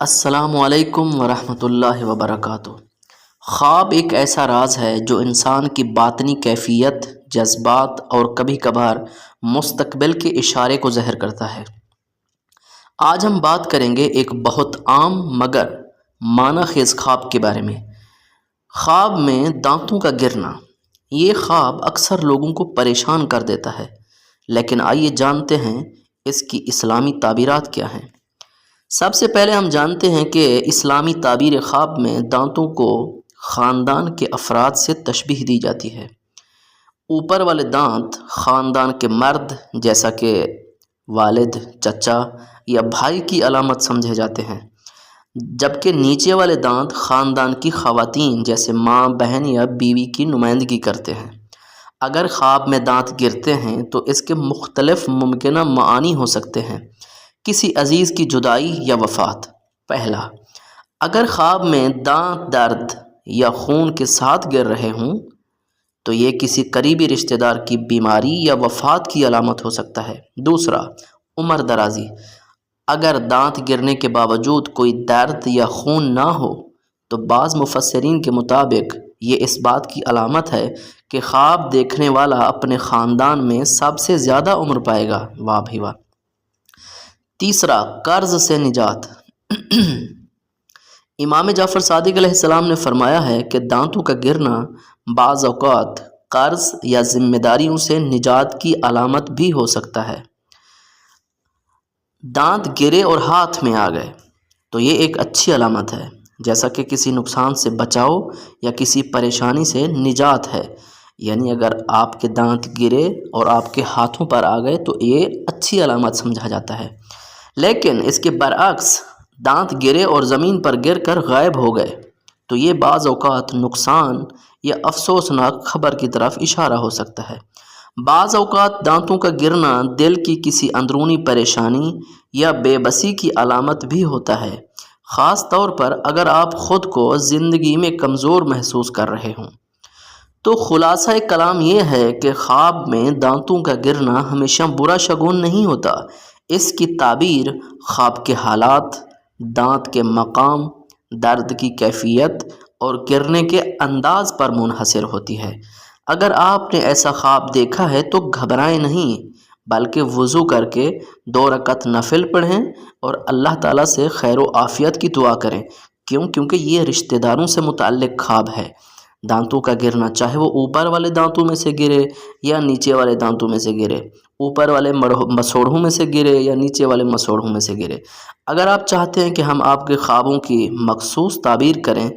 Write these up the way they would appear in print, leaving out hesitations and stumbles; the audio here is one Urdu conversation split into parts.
السلام علیکم ورحمۃ اللہ وبرکاتہ۔ خواب ایک ایسا راز ہے جو انسان کی باطنی کیفیت، جذبات اور کبھی کبھار مستقبل کے اشارے کو ظاہر کرتا ہے۔ آج ہم بات کریں گے ایک بہت عام مگر معنی خیز خواب کے بارے میں۔ خواب میں دانتوں کا گرنا۔ یہ خواب اکثر لوگوں کو پریشان کر دیتا ہے، لیکن آئیے جانتے ہیں اس کی اسلامی تعبیرات کیا ہیں۔ سب سے پہلے ہم جانتے ہیں کہ اسلامی تعبیر خواب میں دانتوں کو خاندان کے افراد سے تشبیہ دی جاتی ہے۔ اوپر والے دانت خاندان کے مرد جیسا کہ والد، چچا یا بھائی کی علامت سمجھے جاتے ہیں، جبکہ نیچے والے دانت خاندان کی خواتین جیسے ماں، بہن یا بیوی کی نمائندگی کرتے ہیں۔ اگر خواب میں دانت گرتے ہیں تو اس کے مختلف ممکنہ معانی ہو سکتے ہیں۔ کسی عزیز کی جدائی یا وفات۔ پہلا، اگر خواب میں دانت درد یا خون کے ساتھ گر رہے ہوں تو یہ کسی قریبی رشتہ دار کی بیماری یا وفات کی علامت ہو سکتا ہے۔ دوسرا، عمر درازی۔ اگر دانت گرنے کے باوجود کوئی درد یا خون نہ ہو تو بعض مفسرین کے مطابق یہ اس بات کی علامت ہے کہ خواب دیکھنے والا اپنے خاندان میں سب سے زیادہ عمر پائے گا۔ واہ بھائی واہ۔ تیسرا، قرض سے نجات۔ امام جعفر صادق علیہ السلام نے فرمایا ہے کہ دانتوں کا گرنا بعض اوقات قرض یا ذمہ داریوں سے نجات کی علامت بھی ہو سکتا ہے۔ دانت گرے اور ہاتھ میں آ گئے تو یہ ایک اچھی علامت ہے، جیسا کہ کسی نقصان سے بچاؤ یا کسی پریشانی سے نجات ہے۔ یعنی اگر آپ کے دانت گرے اور آپ کے ہاتھوں پر آ گئے تو یہ اچھی علامت سمجھا جاتا ہے۔ لیکن اس کے برعکس دانت گرے اور زمین پر گر کر غائب ہو گئے تو یہ بعض اوقات نقصان یا افسوسناک خبر کی طرف اشارہ ہو سکتا ہے۔ بعض اوقات دانتوں کا گرنا دل کی کسی اندرونی پریشانی یا بے بسی کی علامت بھی ہوتا ہے، خاص طور پر اگر آپ خود کو زندگی میں کمزور محسوس کر رہے ہوں۔ تو خلاصہ کلام یہ ہے کہ خواب میں دانتوں کا گرنا ہمیشہ برا شگون نہیں ہوتا۔ اس کی تعبیر خواب کے حالات، دانت کے مقام، درد کی کیفیت اور گرنے کے انداز پر منحصر ہوتی ہے۔ اگر آپ نے ایسا خواب دیکھا ہے تو گھبرائیں نہیں، بلکہ وضو کر کے 2 رکعت نفل پڑھیں اور اللہ تعالیٰ سے خیر و عافیت کی دعا کریں۔ کیونکہ یہ رشتہ داروں سے متعلق خواب ہے۔ دانتوں کا گرنا چاہے وہ اوپر والے دانتوں میں سے گرے یا نیچے والے دانتوں میں سے گرے، اوپر والے مسوڑھوں میں سے گرے یا نیچے والے مسوڑھوں میں سے گرے۔ اگر آپ چاہتے ہیں کہ ہم آپ کے خوابوں کی مخصوص تعبیر کریں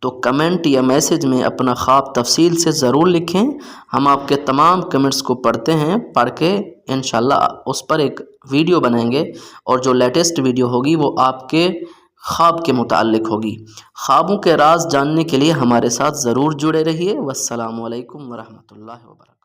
تو کمنٹ یا میسج میں اپنا خواب تفصیل سے ضرور لکھیں۔ ہم آپ کے تمام کمنٹس کو پڑھتے ہیں، پڑھ کے انشاءاللہ اس پر ایک ویڈیو بنائیں گے، اور جو لیٹسٹ ویڈیو ہوگی وہ آپ کے خواب کے متعلق ہوگی۔ خوابوں کے راز جاننے کے لیے ہمارے ساتھ ضرور جڑے رہیے۔ والسلام علیکم ورحمۃ اللہ وبرکاتہ۔